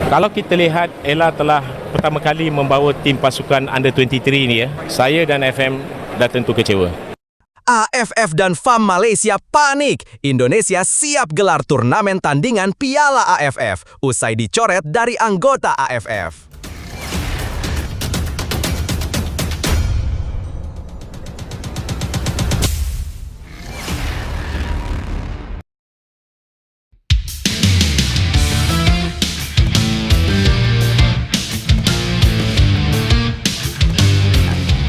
Kalau kita lihat, Ella telah pertama kali membawa tim pasukan Under-23 ni ya. Saya dan FM dah tentu kecewa. AFF dan FAM Malaysia panik. Indonesia siap gelar turnamen tandingan Piala AFF usai dicoret dari anggota AFF.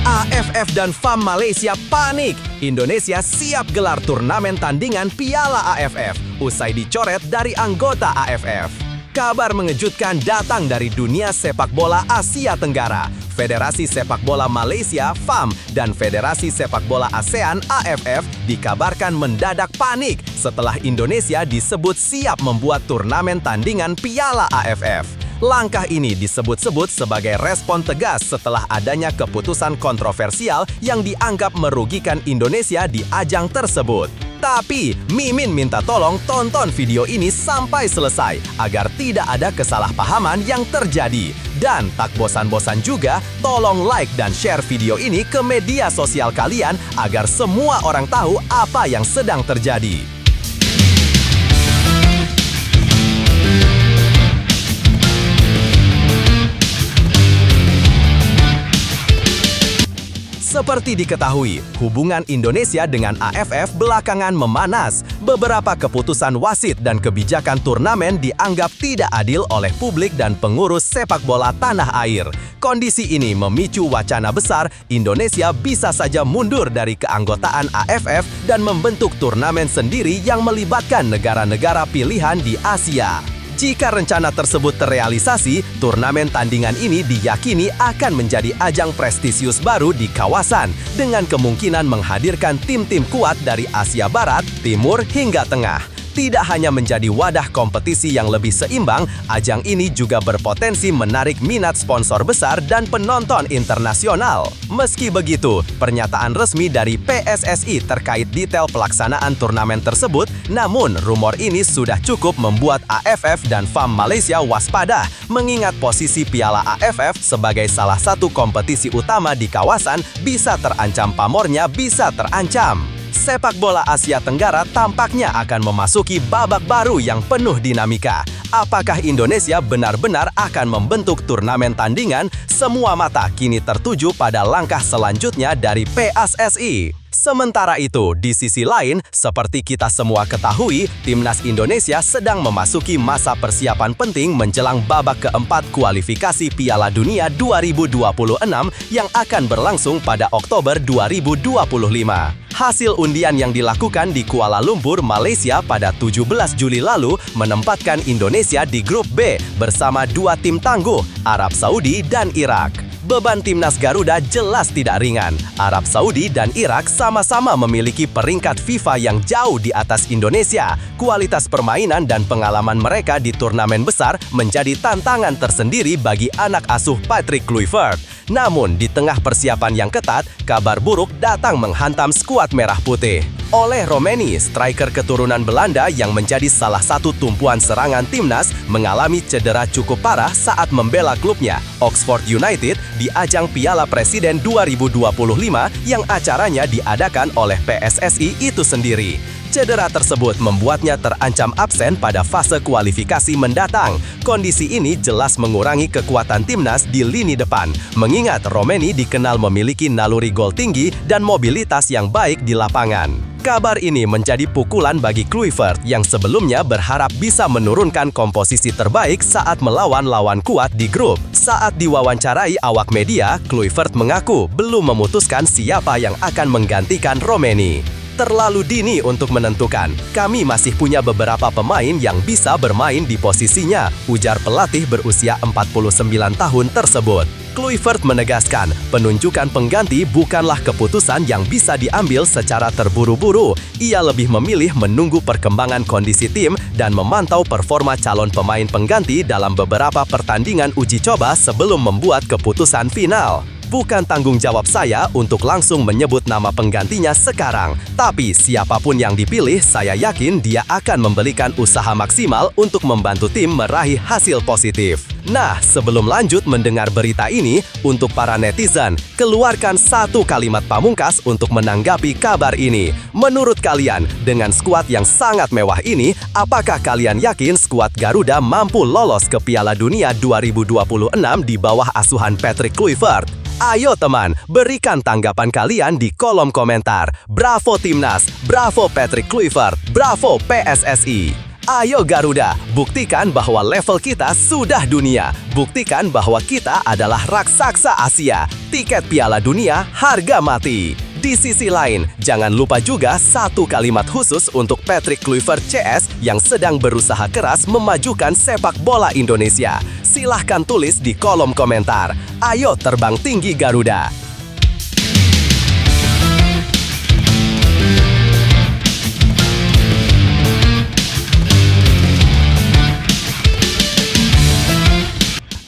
AFF dan FAM Malaysia panik. Indonesia siap gelar turnamen tandingan Piala AFF usai dicoret dari anggota AFF. Kabar mengejutkan datang dari dunia sepak bola Asia Tenggara. Federasi Sepak Bola Malaysia (FAM) dan Federasi Sepak Bola ASEAN (AFF) dikabarkan mendadak panik setelah Indonesia disebut siap membuat turnamen tandingan Piala AFF. Langkah ini disebut-sebut sebagai respon tegas setelah adanya keputusan kontroversial yang dianggap merugikan Indonesia di ajang tersebut. Tapi, Mimin minta tolong tonton video ini sampai selesai agar tidak ada kesalahpahaman yang terjadi. Dan tak bosan-bosan juga, tolong like dan share video ini ke media sosial kalian agar semua orang tahu apa yang sedang terjadi. Seperti diketahui, hubungan Indonesia dengan AFF belakangan memanas. Beberapa keputusan wasit dan kebijakan turnamen dianggap tidak adil oleh publik dan pengurus sepak bola tanah air. Kondisi ini memicu wacana besar Indonesia bisa saja mundur dari keanggotaan AFF dan membentuk turnamen sendiri yang melibatkan negara-negara pilihan di Asia. Jika rencana tersebut terrealisasi, turnamen tandingan ini diyakini akan menjadi ajang prestisius baru di kawasan dengan kemungkinan menghadirkan tim-tim kuat dari Asia Barat, Timur, hingga Tengah. Tidak hanya menjadi wadah kompetisi yang lebih seimbang, ajang ini juga berpotensi menarik minat sponsor besar dan penonton internasional. Meski begitu, pernyataan resmi dari PSSI terkait detail pelaksanaan turnamen tersebut, namun rumor ini sudah cukup membuat AFF dan FAM Malaysia waspada, mengingat posisi Piala AFF sebagai salah satu kompetisi utama di kawasan bisa terancam pamornya bisa terancam. Sepak bola Asia Tenggara tampaknya akan memasuki babak baru yang penuh dinamika. Apakah Indonesia benar-benar akan membentuk turnamen tandingan? Semua mata kini tertuju pada langkah selanjutnya dari PSSI. Sementara itu, di sisi lain, seperti kita semua ketahui, Timnas Indonesia sedang memasuki masa persiapan penting menjelang babak keempat kualifikasi Piala Dunia 2026 yang akan berlangsung pada Oktober 2025. Hasil undian yang dilakukan di Kuala Lumpur, Malaysia pada 17 Juli lalu menempatkan Indonesia di grup B bersama dua tim tangguh, Arab Saudi dan Irak. Beban timnas Garuda jelas tidak ringan. Arab Saudi dan Irak sama-sama memiliki peringkat FIFA yang jauh di atas Indonesia. Kualitas permainan dan pengalaman mereka di turnamen besar menjadi tantangan tersendiri bagi anak asuh Patrick Kluivert. Namun, di tengah persiapan yang ketat, kabar buruk datang menghantam skuad merah putih. Oleh Romeni, striker keturunan Belanda yang menjadi salah satu tumpuan serangan timnas, mengalami cedera cukup parah saat membela klubnya, Oxford United, di ajang Piala Presiden 2025 yang acaranya diadakan oleh PSSI itu sendiri. Cedera tersebut membuatnya terancam absen pada fase kualifikasi mendatang. Kondisi ini jelas mengurangi kekuatan timnas di lini depan, mengingat Romeni dikenal memiliki naluri gol tinggi dan mobilitas yang baik di lapangan. Kabar ini menjadi pukulan bagi Kluivert yang sebelumnya berharap bisa menurunkan komposisi terbaik saat melawan lawan kuat di grup. Saat diwawancarai awak media, Kluivert mengaku belum memutuskan siapa yang akan menggantikan Romeni. Terlalu dini untuk menentukan. Kami masih punya beberapa pemain yang bisa bermain di posisinya, ujar pelatih berusia 49 tahun tersebut. Kluivert menegaskan, penunjukan pengganti bukanlah keputusan yang bisa diambil secara terburu-buru. Ia lebih memilih menunggu perkembangan kondisi tim dan memantau performa calon pemain pengganti dalam beberapa pertandingan uji coba sebelum membuat keputusan final. Bukan tanggung jawab saya untuk langsung menyebut nama penggantinya sekarang. Tapi siapapun yang dipilih, saya yakin dia akan memberikan usaha maksimal untuk membantu tim meraih hasil positif. Nah, sebelum lanjut mendengar berita ini, untuk para netizen, keluarkan satu kalimat pamungkas untuk menanggapi kabar ini. Menurut kalian, dengan skuad yang sangat mewah ini, apakah kalian yakin skuad Garuda mampu lolos ke Piala Dunia 2026 di bawah asuhan Patrick Kluivert? Ayo teman, berikan tanggapan kalian di kolom komentar. Bravo Timnas, bravo Patrick Kluivert, bravo PSSI. Ayo Garuda, buktikan bahwa level kita sudah dunia. Buktikan bahwa kita adalah raksasa Asia. Tiket Piala Dunia harga mati. Di sisi lain, jangan lupa juga satu kalimat khusus untuk Patrick Kluivert CS yang sedang berusaha keras memajukan sepak bola Indonesia. Silahkan tulis di kolom komentar. Ayo terbang tinggi Garuda!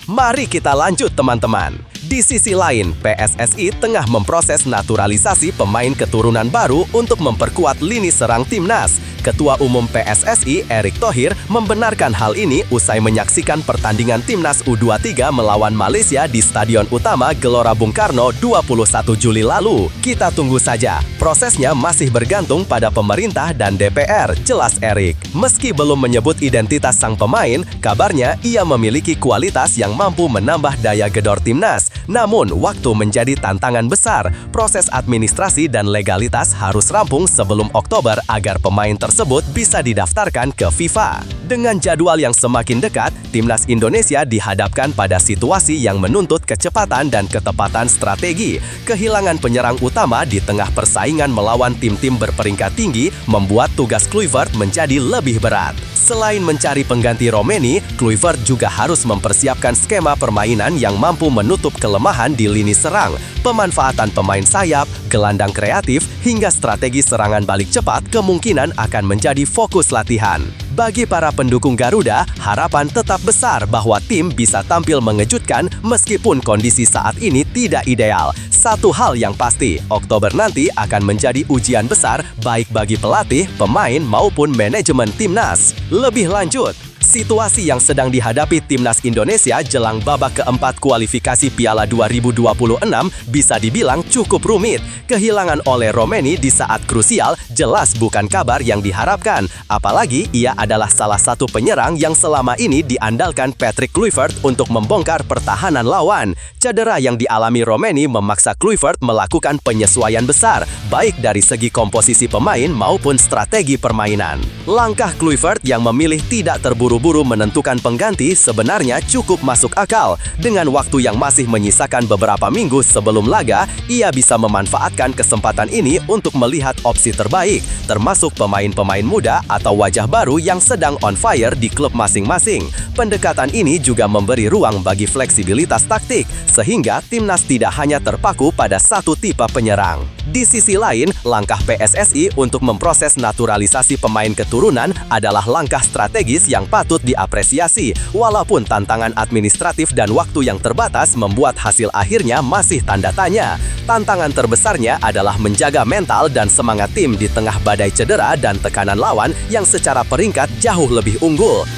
Mari kita lanjut teman-teman. Di sisi lain, PSSI tengah memproses naturalisasi pemain keturunan baru untuk memperkuat lini serang timnas. Ketua Umum PSSI, Erick Thohir, membenarkan hal ini usai menyaksikan pertandingan timnas U23 melawan Malaysia di Stadion Utama Gelora Bung Karno 21 Juli lalu. Kita tunggu saja. Prosesnya masih bergantung pada pemerintah dan DPR, jelas Erick. Meski belum menyebut identitas sang pemain, kabarnya ia memiliki kualitas yang mampu menambah daya gedor timnas. Namun, waktu menjadi tantangan besar. Proses administrasi dan legalitas harus rampung sebelum Oktober agar pemain tersebut bisa didaftarkan ke FIFA. Dengan jadwal yang semakin dekat, timnas Indonesia dihadapkan pada situasi yang menuntut kecepatan dan ketepatan strategi. Kehilangan penyerang utama di tengah persaingan melawan tim-tim berperingkat tinggi membuat tugas Kluivert menjadi lebih berat. Selain mencari pengganti Romeni, Kluivert juga harus mempersiapkan skema permainan yang mampu menutup kelemahan di lini serang, pemanfaatan pemain sayap, gelandang kreatif, hingga strategi serangan balik cepat kemungkinan akan menjadi fokus latihan. Bagi para pendukung Garuda, harapan tetap besar bahwa tim bisa tampil mengejutkan meskipun kondisi saat ini tidak ideal. Satu hal yang pasti, Oktober nanti akan menjadi ujian besar baik bagi pelatih, pemain maupun manajemen timnas. Lebih lanjut, situasi yang sedang dihadapi timnas Indonesia jelang babak keempat kualifikasi Piala 2026 bisa dibilang cukup rumit. Kehilangan oleh Romeni di saat krusial jelas bukan kabar yang diharapkan. Apalagi ia adalah salah satu penyerang yang selama ini diandalkan Patrick Kluivert untuk membongkar pertahanan lawan. Cedera yang dialami Romeni memaksa Kluivert melakukan penyesuaian besar, baik dari segi komposisi pemain maupun strategi permainan. Langkah Kluivert yang memilih tidak terburu-buru menentukan pengganti sebenarnya cukup masuk akal. Dengan waktu yang masih menyisakan beberapa minggu sebelum laga, ia bisa memanfaatkan kesempatan ini untuk melihat opsi terbaik, termasuk pemain-pemain muda atau wajah baru yang sedang on fire di klub masing-masing. Pendekatan ini juga memberi ruang bagi fleksibilitas taktik, sehingga timnas tidak hanya terpaku pada satu tipe penyerang. Di sisi lain, langkah PSSI untuk memproses naturalisasi pemain keturunan adalah langkah strategis yang patut diapresiasi, walaupun tantangan administratif dan waktu yang terbatas membuat hasil akhirnya masih tanda tanya. Tantangan terbesarnya adalah menjaga mental dan semangat tim di tengah badai cedera dan tekanan lawan yang secara peringkat jauh lebih unggul.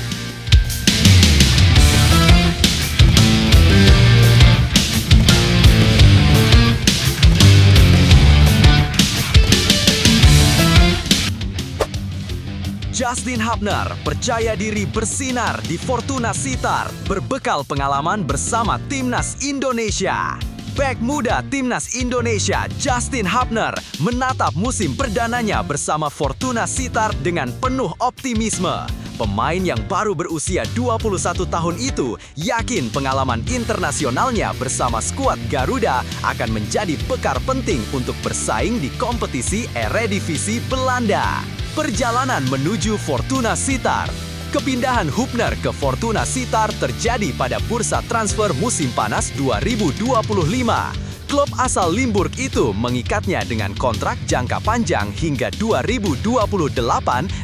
Justin Hubner percaya diri bersinar di Fortuna Sittard, berbekal pengalaman bersama Timnas Indonesia. Bek muda Timnas Indonesia, Justin Hubner, menatap musim perdananya bersama Fortuna Sittard dengan penuh optimisme. Pemain yang baru berusia 21 tahun itu yakin pengalaman internasionalnya bersama skuad Garuda akan menjadi bekal penting untuk bersaing di kompetisi Eredivisie Belanda. Perjalanan menuju Fortuna Sittard. Kepindahan Hubner ke Fortuna Sittard terjadi pada bursa transfer musim panas 2025. Klub asal Limburg itu mengikatnya dengan kontrak jangka panjang hingga 2028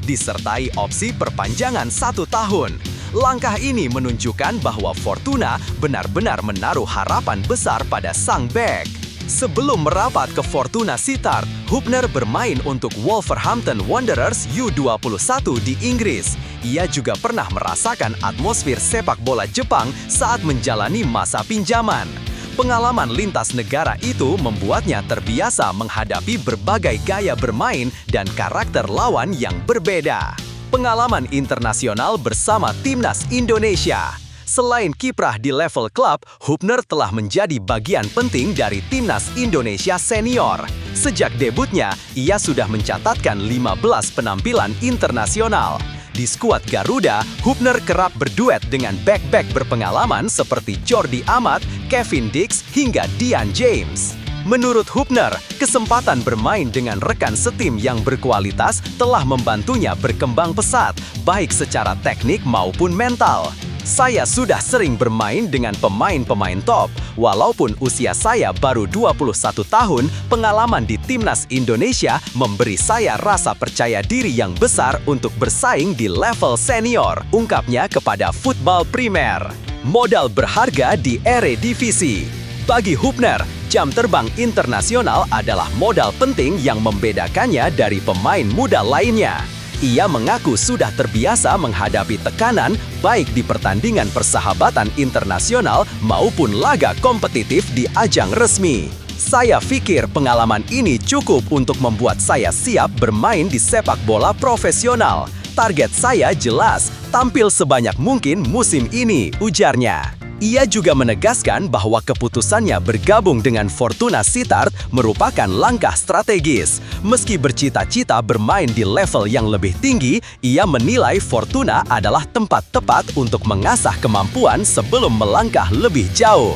disertai opsi perpanjangan 1 tahun. Langkah ini menunjukkan bahwa Fortuna benar-benar menaruh harapan besar pada sang bek. Sebelum merapat ke Fortuna Sittard, Hubner bermain untuk Wolverhampton Wanderers U21 di Inggris. Ia juga pernah merasakan atmosfer sepak bola Jepang saat menjalani masa pinjaman. Pengalaman lintas negara itu membuatnya terbiasa menghadapi berbagai gaya bermain dan karakter lawan yang berbeda. Pengalaman internasional bersama Timnas Indonesia. Selain kiprah di level klub, Hubner telah menjadi bagian penting dari Timnas Indonesia Senior. Sejak debutnya, ia sudah mencatatkan 15 penampilan internasional. Di skuad Garuda, Hubner kerap berduet dengan bek-bek berpengalaman seperti Jordi Amat, Kevin Dix, hingga Dian James. Menurut Hubner, kesempatan bermain dengan rekan setim yang berkualitas telah membantunya berkembang pesat, baik secara teknik maupun mental. Saya sudah sering bermain dengan pemain-pemain top. Walaupun usia saya baru 21 tahun, pengalaman di Timnas Indonesia memberi saya rasa percaya diri yang besar untuk bersaing di level senior, ungkapnya kepada Football Premier. Modal berharga di Eredivisie. Bagi Hubner, jam terbang internasional adalah modal penting yang membedakannya dari pemain muda lainnya. Ia mengaku sudah terbiasa menghadapi tekanan baik di pertandingan persahabatan internasional maupun laga kompetitif di ajang resmi. Saya pikir pengalaman ini cukup untuk membuat saya siap bermain di sepak bola profesional. Target saya jelas, tampil sebanyak mungkin musim ini, ujarnya. Ia juga menegaskan bahwa keputusannya bergabung dengan Fortuna Sittard merupakan langkah strategis. Meski bercita-cita bermain di level yang lebih tinggi, ia menilai Fortuna adalah tempat tepat untuk mengasah kemampuan sebelum melangkah lebih jauh.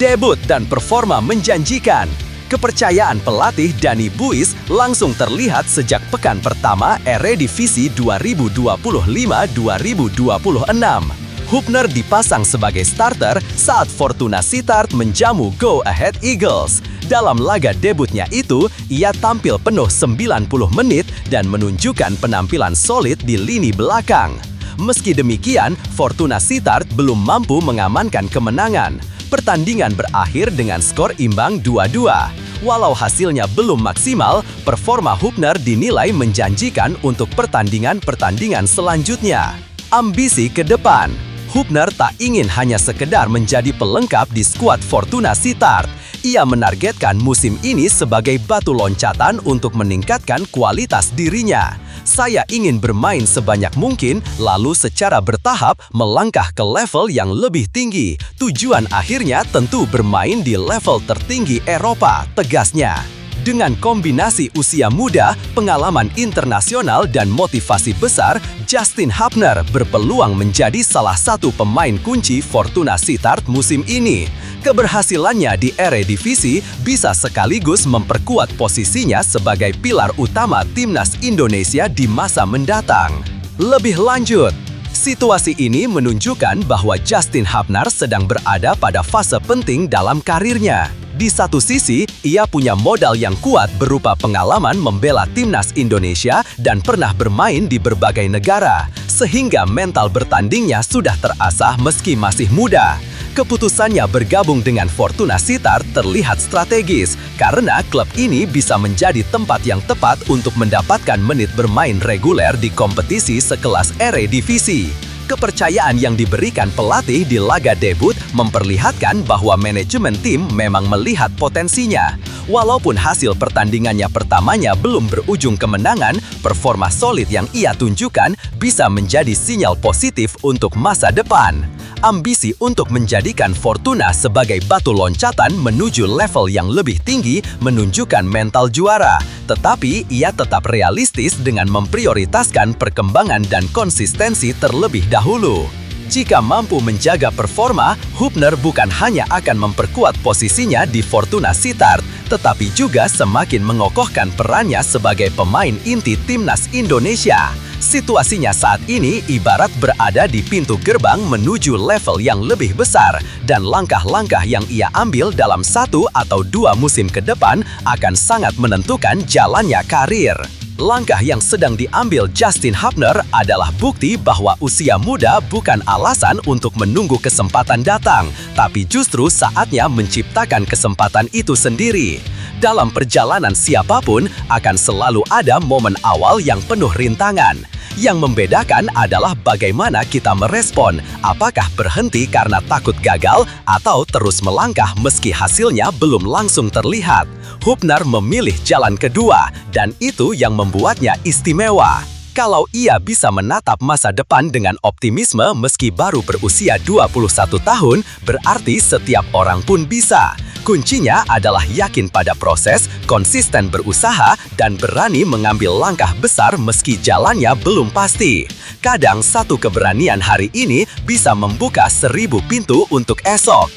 Debut dan performa menjanjikan. Kepercayaan pelatih Danny Buis langsung terlihat sejak pekan pertama Eredivisie 2025-2026. Hubner dipasang sebagai starter saat Fortuna Sittard menjamu Go Ahead Eagles. Dalam laga debutnya itu, ia tampil penuh 90 menit dan menunjukkan penampilan solid di lini belakang. Meski demikian, Fortuna Sittard belum mampu mengamankan kemenangan. Pertandingan berakhir dengan skor imbang 2-2. Walau hasilnya belum maksimal, performa Hubner dinilai menjanjikan untuk pertandingan-pertandingan selanjutnya. Ambisi ke depan. Hubner tak ingin hanya sekedar menjadi pelengkap di skuad Fortuna Sittard. Ia menargetkan musim ini sebagai batu loncatan untuk meningkatkan kualitas dirinya. Saya ingin bermain sebanyak mungkin, lalu secara bertahap melangkah ke level yang lebih tinggi. Tujuan akhirnya tentu bermain di level tertinggi Eropa, tegasnya. Dengan kombinasi usia muda, pengalaman internasional dan motivasi besar, Justin Hubner berpeluang menjadi salah satu pemain kunci Fortuna Sittard musim ini. Keberhasilannya di Eredivisie bisa sekaligus memperkuat posisinya sebagai pilar utama Timnas Indonesia di masa mendatang. Lebih lanjut, situasi ini menunjukkan bahwa Justin Hubner sedang berada pada fase penting dalam karirnya. Di satu sisi, ia punya modal yang kuat berupa pengalaman membela Timnas Indonesia dan pernah bermain di berbagai negara, sehingga mental bertandingnya sudah terasah meski masih muda. Keputusannya bergabung dengan Fortuna Sittard terlihat strategis, karena klub ini bisa menjadi tempat yang tepat untuk mendapatkan menit bermain reguler di kompetisi sekelas Eredivisie. Kepercayaan yang diberikan pelatih di laga debut memperlihatkan bahwa manajemen tim memang melihat potensinya. Walaupun hasil pertandingannya pertamanya belum berujung kemenangan, performa solid yang ia tunjukkan bisa menjadi sinyal positif untuk masa depan. Ambisi untuk menjadikan Fortuna sebagai batu loncatan menuju level yang lebih tinggi menunjukkan mental juara, tetapi ia tetap realistis dengan memprioritaskan perkembangan dan konsistensi terlebih dahulu. Jika mampu menjaga performa, Hubner bukan hanya akan memperkuat posisinya di Fortuna Sittard, tetapi juga semakin mengokohkan perannya sebagai pemain inti Timnas Indonesia. Situasinya saat ini ibarat berada di pintu gerbang menuju level yang lebih besar, dan langkah-langkah yang ia ambil dalam 1 atau 2 musim ke depan akan sangat menentukan jalannya karir. Langkah yang sedang diambil Justin Hubner adalah bukti bahwa usia muda bukan alasan untuk menunggu kesempatan datang, tapi justru saatnya menciptakan kesempatan itu sendiri. Dalam perjalanan siapapun, akan selalu ada momen awal yang penuh rintangan. Yang membedakan adalah bagaimana kita merespon, apakah berhenti karena takut gagal atau terus melangkah meski hasilnya belum langsung terlihat. Hubner memilih jalan kedua, dan itu yang membuatnya istimewa. Kalau ia bisa menatap masa depan dengan optimisme meski baru berusia 21 tahun, berarti setiap orang pun bisa. Kuncinya adalah yakin pada proses, konsisten berusaha, dan berani mengambil langkah besar meski jalannya belum pasti. Kadang satu keberanian hari ini bisa membuka 1000 pintu untuk esok.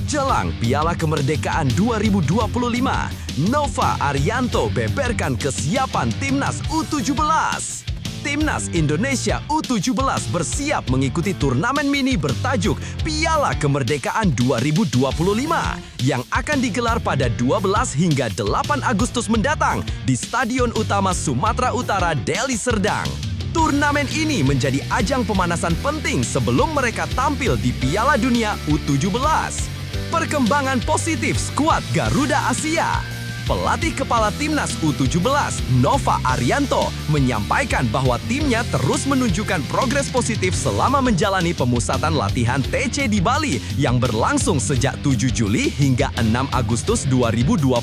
Jelang Piala Kemerdekaan 2025, Nova Arianto beberkan kesiapan Timnas U17. Timnas Indonesia U17 bersiap mengikuti turnamen mini bertajuk Piala Kemerdekaan 2025 yang akan digelar pada 12 hingga 8 Agustus mendatang di Stadion Utama Sumatera Utara, Deli Serdang. Turnamen ini menjadi ajang pemanasan penting sebelum mereka tampil di Piala Dunia U17. Perkembangan positif skuad Garuda Asia. Pelatih kepala Timnas U17, Nova Arianto, menyampaikan bahwa timnya terus menunjukkan progres positif selama menjalani pemusatan latihan TC di Bali yang berlangsung sejak 7 Juli hingga 6 Agustus 2025.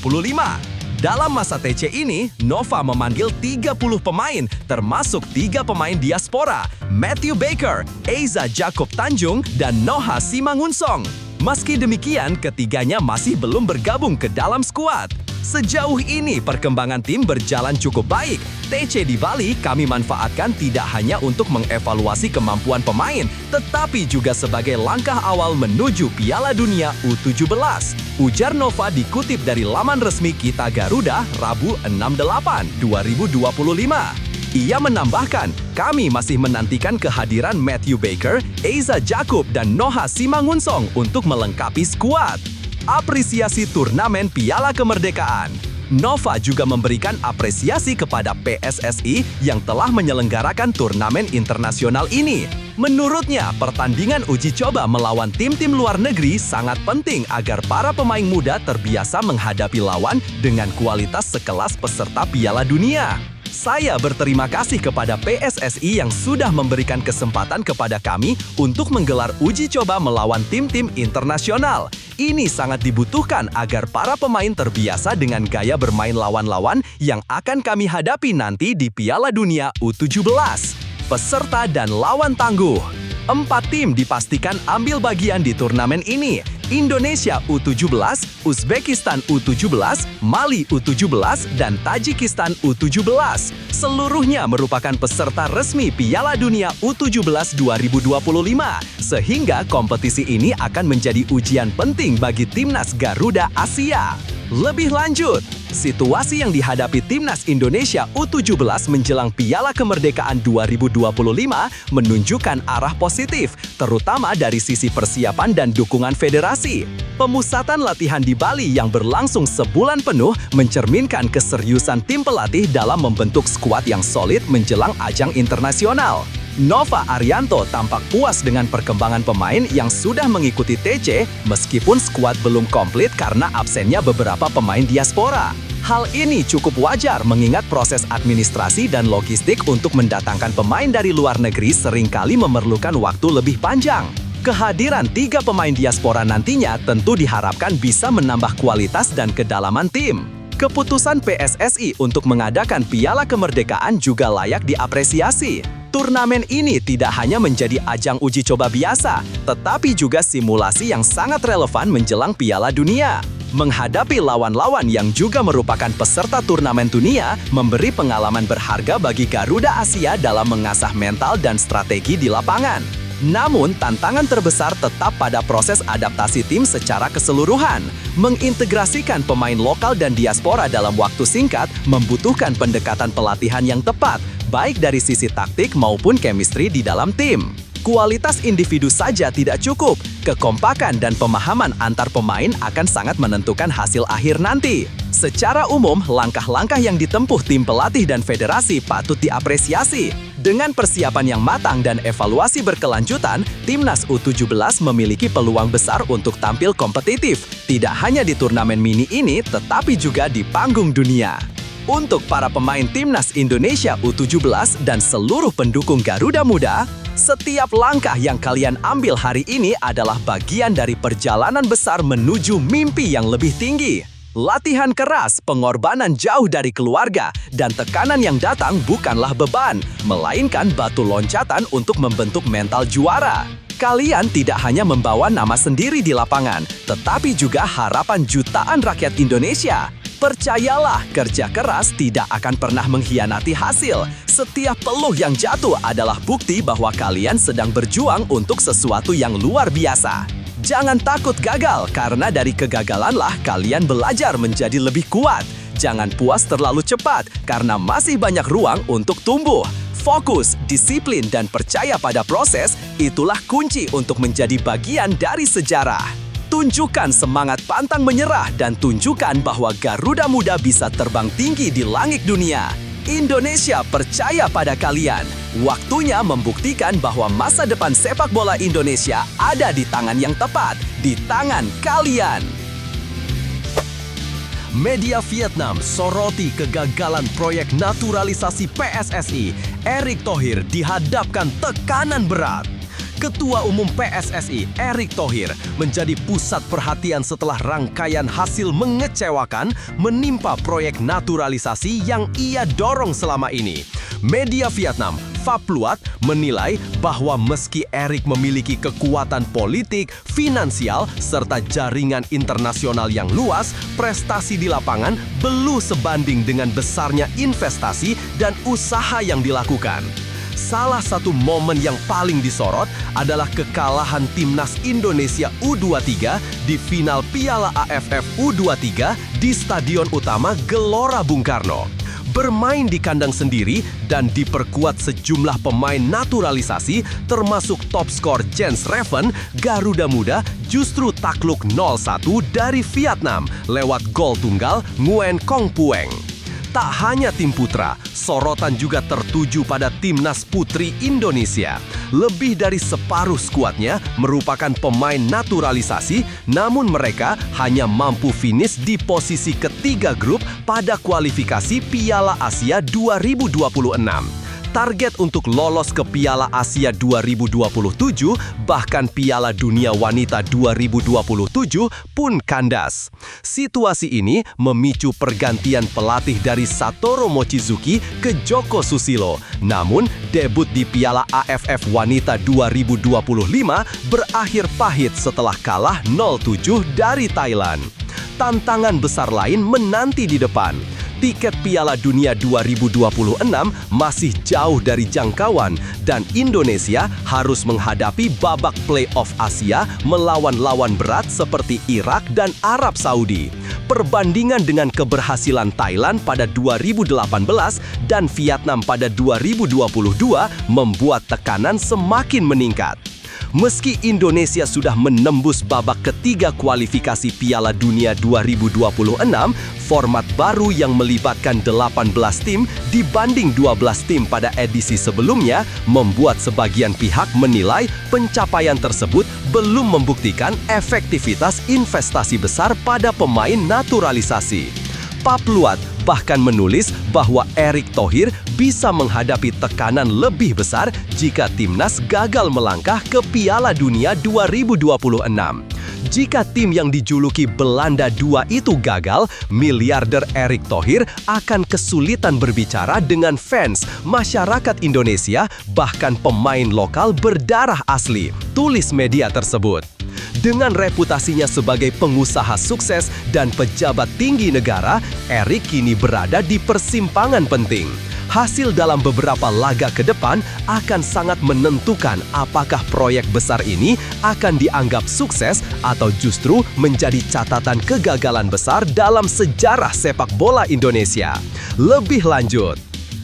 Dalam masa TC ini, Nova memanggil 30 pemain, termasuk 3 pemain diaspora, Matthew Baker, Eiza Jacob Tanjung, dan Noha Simangunsong. Meski demikian, ketiganya masih belum bergabung ke dalam skuad. Sejauh ini, perkembangan tim berjalan cukup baik. TC di Bali kami manfaatkan tidak hanya untuk mengevaluasi kemampuan pemain, tetapi juga sebagai langkah awal menuju Piala Dunia U17. Ujar Nova dikutip dari laman resmi Kita Garuda, Rabu 6/8/2025. Ia menambahkan, kami masih menantikan kehadiran Matthew Baker, Eiza Jacob, dan Noha Simangunsong untuk melengkapi skuad. Apresiasi turnamen Piala Kemerdekaan. Nova juga memberikan apresiasi kepada PSSI yang telah menyelenggarakan turnamen internasional ini. Menurutnya, pertandingan uji coba melawan tim-tim luar negeri sangat penting agar para pemain muda terbiasa menghadapi lawan dengan kualitas sekelas peserta Piala Dunia. Saya berterima kasih kepada PSSI yang sudah memberikan kesempatan kepada kami untuk menggelar uji coba melawan tim-tim internasional. Ini sangat dibutuhkan agar para pemain terbiasa dengan gaya bermain lawan-lawan yang akan kami hadapi nanti di Piala Dunia U17. Peserta dan lawan tangguh. 4 tim dipastikan ambil bagian di turnamen ini. Indonesia U17, Uzbekistan U17, Mali U17, dan Tajikistan U17. Seluruhnya merupakan peserta resmi Piala Dunia U17 2025, sehingga kompetisi ini akan menjadi ujian penting bagi Timnas Garuda Asia. Lebih lanjut, situasi yang dihadapi Timnas Indonesia U17 menjelang Piala Kemerdekaan 2025 menunjukkan arah positif, terutama dari sisi persiapan dan dukungan federasi. Pemusatan latihan di Bali yang berlangsung sebulan penuh mencerminkan keseriusan tim pelatih dalam membentuk skuad yang solid menjelang ajang internasional. Nova Arianto tampak puas dengan perkembangan pemain yang sudah mengikuti TC meskipun skuad belum komplit karena absennya beberapa pemain diaspora. Hal ini cukup wajar mengingat proses administrasi dan logistik untuk mendatangkan pemain dari luar negeri seringkali memerlukan waktu lebih panjang. Kehadiran 3 pemain diaspora nantinya tentu diharapkan bisa menambah kualitas dan kedalaman tim. Keputusan PSSI untuk mengadakan Piala Kemerdekaan juga layak diapresiasi. Turnamen ini tidak hanya menjadi ajang uji coba biasa, tetapi juga simulasi yang sangat relevan menjelang Piala Dunia. Menghadapi lawan-lawan yang juga merupakan peserta turnamen dunia, memberi pengalaman berharga bagi Garuda Asia dalam mengasah mental dan strategi di lapangan. Namun, tantangan terbesar tetap pada proses adaptasi tim secara keseluruhan. Mengintegrasikan pemain lokal dan diaspora dalam waktu singkat membutuhkan pendekatan pelatihan yang tepat, baik dari sisi taktik maupun chemistry di dalam tim. Kualitas individu saja tidak cukup, kekompakan dan pemahaman antar pemain akan sangat menentukan hasil akhir nanti. Secara umum, langkah-langkah yang ditempuh tim pelatih dan federasi patut diapresiasi. Dengan persiapan yang matang dan evaluasi berkelanjutan, Timnas U17 memiliki peluang besar untuk tampil kompetitif, tidak hanya di turnamen mini ini, tetapi juga di panggung dunia. Untuk para pemain Timnas Indonesia U17 dan seluruh pendukung Garuda Muda, setiap langkah yang kalian ambil hari ini adalah bagian dari perjalanan besar menuju mimpi yang lebih tinggi. Latihan keras, pengorbanan jauh dari keluarga, dan tekanan yang datang bukanlah beban, melainkan batu loncatan untuk membentuk mental juara. Kalian tidak hanya membawa nama sendiri di lapangan, tetapi juga harapan jutaan rakyat Indonesia. Percayalah, kerja keras tidak akan pernah mengkhianati hasil. Setiap peluh yang jatuh adalah bukti bahwa kalian sedang berjuang untuk sesuatu yang luar biasa. Jangan takut gagal, karena dari kegagalanlah kalian belajar menjadi lebih kuat. Jangan puas terlalu cepat, karena masih banyak ruang untuk tumbuh. Fokus, disiplin, dan percaya pada proses, itulah kunci untuk menjadi bagian dari sejarah. Tunjukkan semangat pantang menyerah dan tunjukkan bahwa Garuda Muda bisa terbang tinggi di langit dunia. Indonesia percaya pada kalian. Waktunya membuktikan bahwa masa depan sepak bola Indonesia ada di tangan yang tepat, di tangan kalian. Media Vietnam soroti kegagalan proyek naturalisasi PSSI. Erick Thohir dihadapkan tekanan berat. Ketua Umum PSSI, Erick Thohir, menjadi pusat perhatian setelah rangkaian hasil mengecewakan menimpa proyek naturalisasi yang ia dorong selama ini. Media Vietnam, Phap Luat, menilai bahwa meski Erick memiliki kekuatan politik, finansial, serta jaringan internasional yang luas, prestasi di lapangan belum sebanding dengan besarnya investasi dan usaha yang dilakukan. Salah satu momen yang paling disorot adalah kekalahan Timnas Indonesia U23 di final Piala AFF U23 di Stadion Utama Gelora Bung Karno. Bermain di kandang sendiri dan diperkuat sejumlah pemain naturalisasi termasuk top skor Jens Reven, Garuda Muda justru takluk 0-1 dari Vietnam lewat gol tunggal Nguyen Kong Pueng. Tak hanya tim putra, sorotan juga tertuju pada Timnas Putri Indonesia. Lebih dari separuh skuadnya merupakan pemain naturalisasi, namun mereka hanya mampu finish di posisi ketiga grup pada kualifikasi Piala Asia 2026. Target untuk lolos ke Piala Asia 2027 bahkan Piala Dunia Wanita 2027 pun kandas. Situasi ini memicu pergantian pelatih dari Satoru Mochizuki ke Joko Susilo. Namun, debut di Piala AFF Wanita 2025 berakhir pahit setelah kalah 0-7 dari Thailand. Tantangan besar lain menanti di depan. Tiket Piala Dunia 2026 masih jauh dari jangkauan dan Indonesia harus menghadapi babak play-off Asia melawan lawan berat seperti Irak dan Arab Saudi. Perbandingan dengan keberhasilan Thailand pada 2018 dan Vietnam pada 2022 membuat tekanan semakin meningkat. Meski Indonesia sudah menembus babak ketiga kualifikasi Piala Dunia 2026, format baru yang melibatkan 18 tim dibanding 12 tim pada edisi sebelumnya membuat sebagian pihak menilai pencapaian tersebut belum membuktikan efektivitas investasi besar pada pemain naturalisasi. Phap Luat bahkan menulis bahwa Erick Thohir bisa menghadapi tekanan lebih besar jika timnas gagal melangkah ke Piala Dunia 2026. Jika tim yang dijuluki Belanda 2 itu gagal, miliarder Erick Thohir akan kesulitan berbicara dengan fans, masyarakat Indonesia, bahkan pemain lokal berdarah asli, tulis media tersebut. Dengan reputasinya sebagai pengusaha sukses dan pejabat tinggi negara, Erick kini berada di persimpangan penting. Hasil dalam beberapa laga ke depan akan sangat menentukan apakah proyek besar ini akan dianggap sukses atau justru menjadi catatan kegagalan besar dalam sejarah sepak bola Indonesia. Lebih lanjut,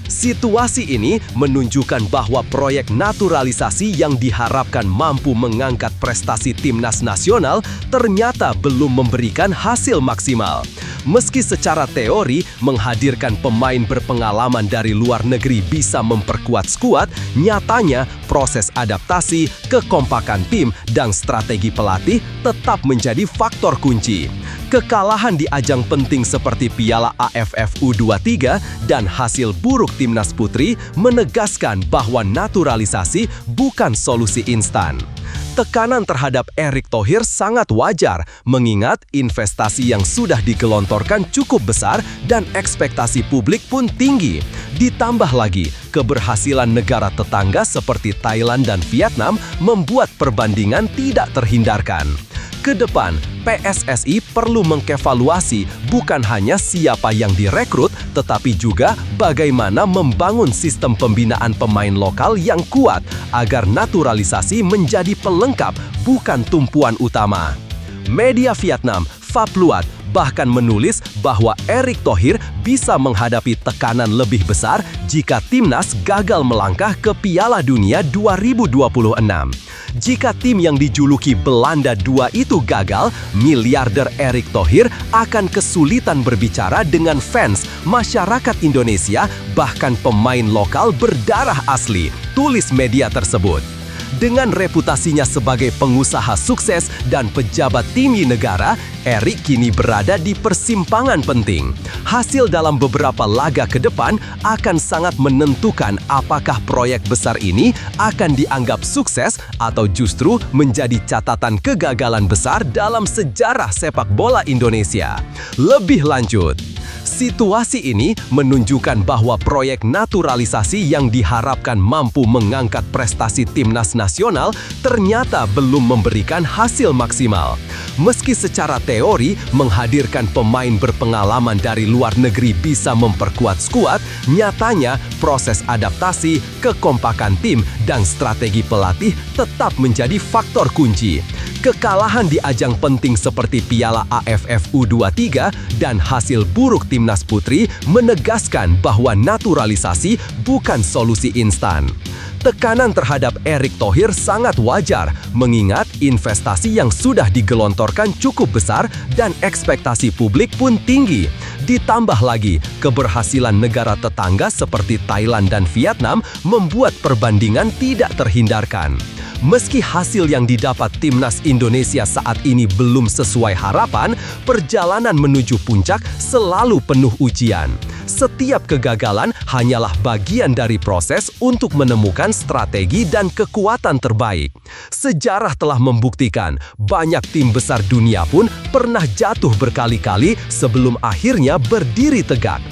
situasi ini menunjukkan bahwa proyek naturalisasi yang diharapkan mampu mengangkat prestasi timnas nasional ternyata belum memberikan hasil maksimal. Meski secara teori menghadirkan pemain berpengalaman dari luar negeri bisa memperkuat skuad, nyatanya proses adaptasi, kekompakan tim, dan strategi pelatih tetap menjadi faktor kunci. Kekalahan di ajang penting seperti Piala AFF U23 dan hasil buruk timnas putri menegaskan bahwa naturalisasi bukan solusi instan. Tekanan terhadap Erick Thohir sangat wajar, mengingat investasi yang sudah digelontorkan cukup besar dan ekspektasi publik pun tinggi. Ditambah lagi, keberhasilan negara tetangga seperti Thailand dan Vietnam membuat perbandingan tidak terhindarkan. Kedepan, PSSI perlu mengevaluasi bukan hanya siapa yang direkrut, tetapi juga bagaimana membangun sistem pembinaan pemain lokal yang kuat agar naturalisasi menjadi pelengkap, bukan tumpuan utama. Media Vietnam, Phapluat, bahkan menulis bahwa Erick Thohir bisa menghadapi tekanan lebih besar jika timnas gagal melangkah ke Piala Dunia 2026. Jika tim yang dijuluki Belanda 2 itu gagal, miliarder Erick Thohir akan kesulitan berbicara dengan fans, masyarakat Indonesia, bahkan pemain lokal berdarah asli, tulis media tersebut. Dengan reputasinya sebagai pengusaha sukses dan pejabat tinggi negara, Erick kini berada di persimpangan penting. Hasil dalam beberapa laga ke depan akan sangat menentukan apakah proyek besar ini akan dianggap sukses atau justru menjadi catatan kegagalan besar dalam sejarah sepak bola Indonesia. Lebih lanjut, situasi ini menunjukkan bahwa proyek naturalisasi yang diharapkan mampu mengangkat prestasi timnas nasional ternyata belum memberikan hasil maksimal. Meski secara teori menghadirkan pemain berpengalaman dari luar negeri bisa memperkuat skuad, nyatanya proses adaptasi, kekompakan tim, dan strategi pelatih tetap menjadi faktor kunci. Kekalahan di ajang penting seperti Piala AFF U23 dan hasil buruk timnas putri menegaskan bahwa naturalisasi bukan solusi instan. Tekanan terhadap Erick Thohir sangat wajar, mengingat investasi yang sudah digelontorkan cukup besar dan ekspektasi publik pun tinggi. Ditambah lagi, keberhasilan negara tetangga seperti Thailand dan Vietnam membuat perbandingan tidak terhindarkan. Meski hasil yang didapat timnas Indonesia saat ini belum sesuai harapan, perjalanan menuju puncak selalu penuh ujian. Setiap kegagalan hanyalah bagian dari proses untuk menemukan strategi dan kekuatan terbaik. Sejarah telah membuktikan banyak tim besar dunia pun pernah jatuh berkali-kali sebelum akhirnya berdiri tegak.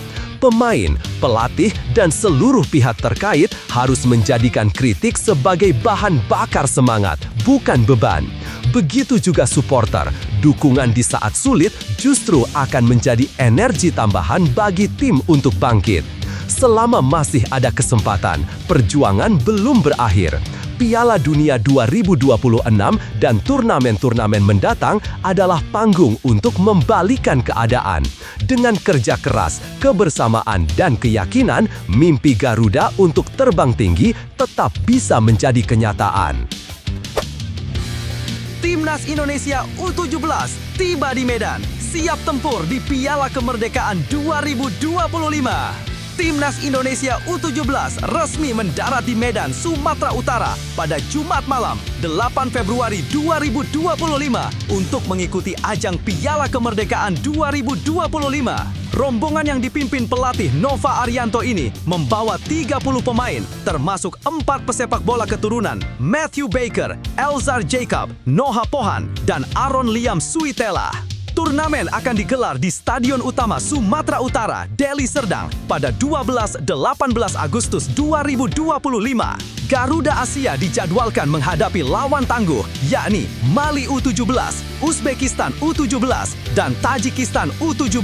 Pemain, pelatih, dan seluruh pihak terkait harus menjadikan kritik sebagai bahan bakar semangat, bukan beban. Begitu juga supporter, dukungan di saat sulit justru akan menjadi energi tambahan bagi tim untuk bangkit. Selama masih ada kesempatan, perjuangan belum berakhir. Piala Dunia 2026 dan turnamen-turnamen mendatang adalah panggung untuk membalikan keadaan. Dengan kerja keras, kebersamaan, dan keyakinan, mimpi Garuda untuk terbang tinggi tetap bisa menjadi kenyataan. Timnas Indonesia U17 tiba di Medan, siap tempur di Piala Kemerdekaan 2025. Timnas Indonesia U17 resmi mendarat di Medan, Sumatera Utara pada Jumat malam, 8 Februari 2025 untuk mengikuti ajang Piala Kemerdekaan 2025. Rombongan yang dipimpin pelatih Nova Arianto ini membawa 30 pemain, termasuk 4 pesepak bola keturunan, Matthew Baker, Elzar Jacob, Noah Pohan, dan Aaron Liam Suitela. Turnamen akan digelar di Stadion Utama Sumatera Utara, Deli Serdang pada 12-18 Agustus 2025. Garuda Asia dijadwalkan menghadapi lawan tangguh, yakni Mali U17, Uzbekistan U17, dan Tajikistan U17.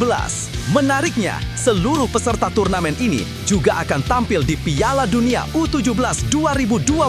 Menariknya, seluruh peserta turnamen ini juga akan tampil di Piala Dunia U17 2025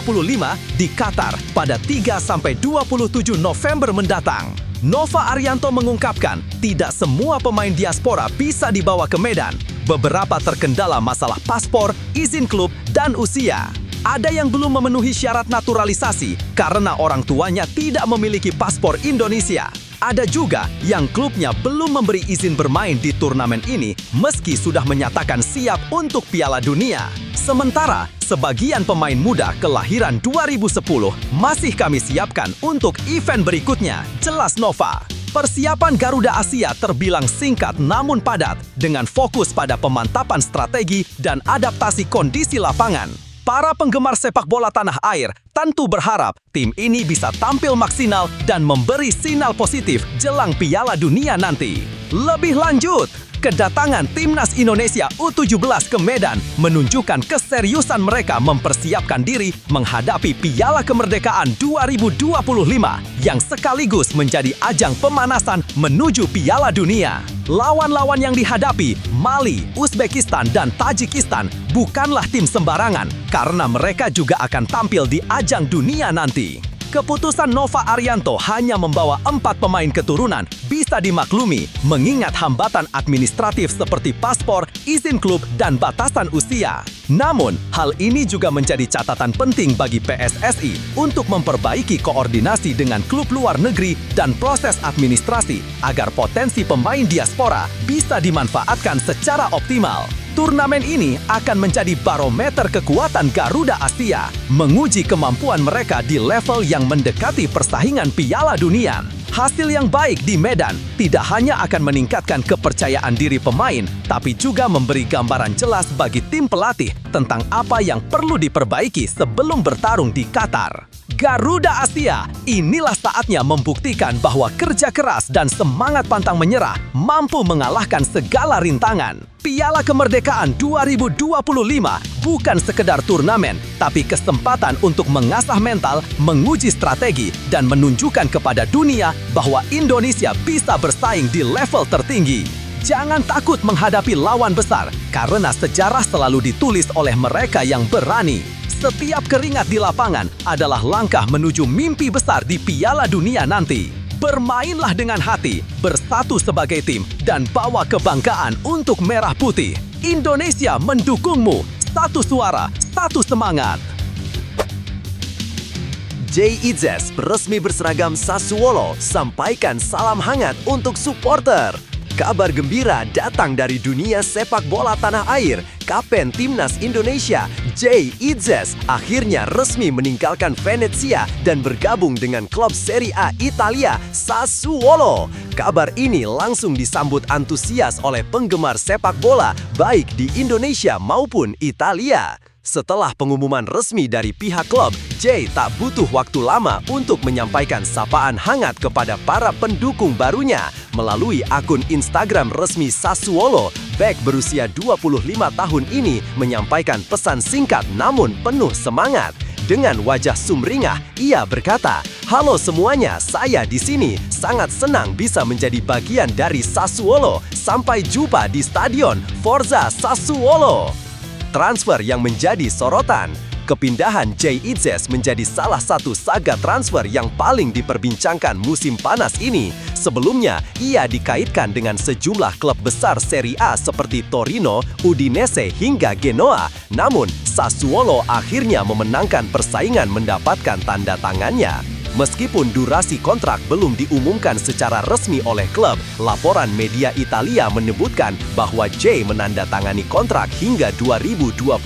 di Qatar pada 3-27 November mendatang. Nova Arianto mengungkapkan, tidak semua pemain diaspora bisa dibawa ke Medan. Beberapa terkendala masalah paspor, izin klub, dan usia. Ada yang belum memenuhi syarat naturalisasi karena orang tuanya tidak memiliki paspor Indonesia. Ada juga yang klubnya belum memberi izin bermain di turnamen ini meski sudah menyatakan siap untuk Piala Dunia. Sementara, sebagian pemain muda kelahiran 2010 masih kami siapkan untuk event berikutnya, jelas Nova. Persiapan Garuda Asia terbilang singkat namun padat dengan fokus pada pemantapan strategi dan adaptasi kondisi lapangan. Para penggemar sepak bola tanah air tentu berharap tim ini bisa tampil maksimal dan memberi sinyal positif jelang Piala Dunia nanti. Lebih lanjut, kedatangan Timnas Indonesia U17 ke Medan menunjukkan keseriusan mereka mempersiapkan diri menghadapi Piala Kemerdekaan 2025 yang sekaligus menjadi ajang pemanasan menuju Piala Dunia. Lawan-lawan yang dihadapi, Mali, Uzbekistan, dan Tajikistan, bukanlah tim sembarangan karena mereka juga akan tampil di ajang dunia nanti. Keputusan Nova Arianto hanya membawa 4 pemain keturunan bisa dimaklumi mengingat hambatan administratif seperti paspor, izin klub, dan batasan usia. Namun, hal ini juga menjadi catatan penting bagi PSSI untuk memperbaiki koordinasi dengan klub luar negeri dan proses administrasi agar potensi pemain diaspora bisa dimanfaatkan secara optimal. Turnamen ini akan menjadi barometer kekuatan Garuda Asia, menguji kemampuan mereka di level yang mendekati persaingan Piala Dunia. Hasil yang baik di Medan tidak hanya akan meningkatkan kepercayaan diri pemain, tapi juga memberi gambaran jelas bagi tim pelatih tentang apa yang perlu diperbaiki sebelum bertarung di Qatar. Garuda Asia, inilah saatnya membuktikan bahwa kerja keras dan semangat pantang menyerah mampu mengalahkan segala rintangan. Piala Kemerdekaan 2025 bukan sekedar turnamen, tapi kesempatan untuk mengasah mental, menguji strategi, dan menunjukkan kepada dunia bahwa Indonesia bisa bersaing di level tertinggi. Jangan takut menghadapi lawan besar, karena sejarah selalu ditulis oleh mereka yang berani. Setiap keringat di lapangan adalah langkah menuju mimpi besar di Piala Dunia nanti. Bermainlah dengan hati, bersatu sebagai tim, dan bawa kebanggaan untuk Merah Putih. Indonesia mendukungmu. Satu suara, satu semangat. Jay Idzes resmi berseragam Sassuolo, sampaikan salam hangat untuk supporter. Kabar gembira datang dari dunia sepak bola tanah air. Kapten Timnas Indonesia, Jay Idzes, akhirnya resmi meninggalkan Venezia dan bergabung dengan klub Serie A Italia, Sassuolo. Kabar ini langsung disambut antusias oleh penggemar sepak bola, baik di Indonesia maupun Italia. Setelah pengumuman resmi dari pihak klub, Jay tak butuh waktu lama untuk menyampaikan sapaan hangat kepada para pendukung barunya. Melalui akun Instagram resmi Sassuolo, bek berusia 25 tahun ini menyampaikan pesan singkat namun penuh semangat. Dengan wajah sumringah, ia berkata, "Halo semuanya, saya di sini. Sangat senang bisa menjadi bagian dari Sassuolo. Sampai jumpa di stadion Forza Sassuolo." Transfer yang menjadi sorotan. Kepindahan Jay Idzes menjadi salah satu saga transfer yang paling diperbincangkan musim panas ini. Sebelumnya, ia dikaitkan dengan sejumlah klub besar Serie A seperti Torino, Udinese hingga Genoa. Namun, Sassuolo akhirnya memenangkan persaingan mendapatkan tanda tangannya. Meskipun durasi kontrak belum diumumkan secara resmi oleh klub, laporan media Italia menyebutkan bahwa Jay menandatangani kontrak hingga 2029.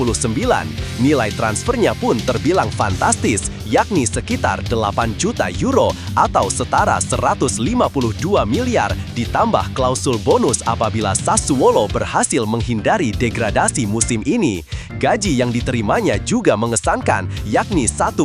Nilai transfernya pun terbilang fantastis, yakni sekitar 8 juta euro atau setara 152 miliar ditambah klausul bonus apabila Sassuolo berhasil menghindari degradasi musim ini. Gaji yang diterimanya juga mengesankan, yakni 1,1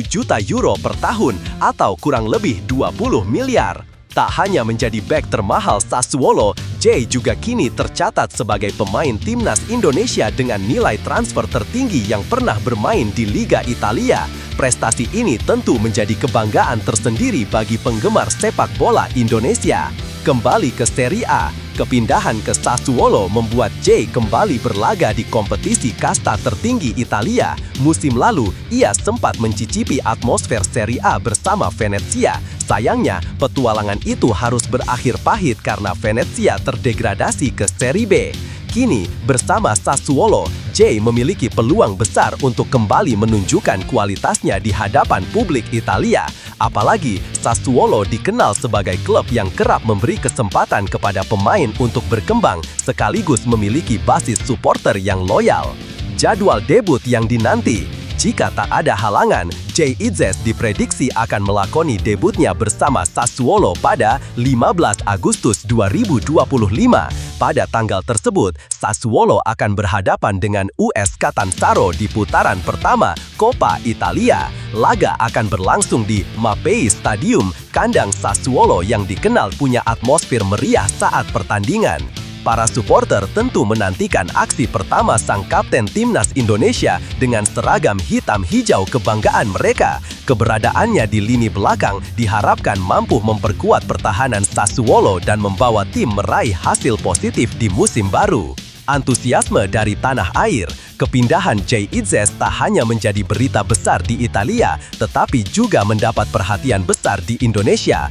juta euro per tahun atau kurang lebih 20 miliar. Tak hanya menjadi bek termahal Sassuolo, Jay juga kini tercatat sebagai pemain Timnas Indonesia dengan nilai transfer tertinggi yang pernah bermain di Liga Italia. Prestasi ini tentu menjadi kebanggaan tersendiri bagi penggemar sepak bola Indonesia. Kembali ke Serie A, kepindahan ke Sassuolo membuat Jay kembali berlaga di kompetisi kasta tertinggi Italia. Musim lalu, ia sempat mencicipi atmosfer Serie A bersama Venezia. Sayangnya, petualangan itu harus berakhir pahit karena Venezia terdegradasi ke Serie B. Kini, bersama Sassuolo, Jay memiliki peluang besar untuk kembali menunjukkan kualitasnya di hadapan publik Italia. Apalagi, Sassuolo dikenal sebagai klub yang kerap memberi kesempatan kepada pemain untuk berkembang, sekaligus memiliki basis supporter yang loyal. Jadwal debut yang dinanti. Jika tak ada halangan, Jay Itzes diprediksi akan melakoni debutnya bersama Sassuolo pada 15 Agustus 2025. Pada tanggal tersebut, Sassuolo akan berhadapan dengan US Catanzaro di putaran pertama Coppa Italia. Laga akan berlangsung di Mapei Stadium, kandang Sassuolo yang dikenal punya atmosfer meriah saat pertandingan. Para supporter tentu menantikan aksi pertama sang kapten timnas Indonesia dengan seragam hitam hijau kebanggaan mereka. Keberadaannya di lini belakang diharapkan mampu memperkuat pertahanan Sassuolo dan membawa tim meraih hasil positif di musim baru. Antusiasme dari tanah air. Kepindahan Jay Itzes tak hanya menjadi berita besar di Italia, tetapi juga mendapat perhatian besar di Indonesia.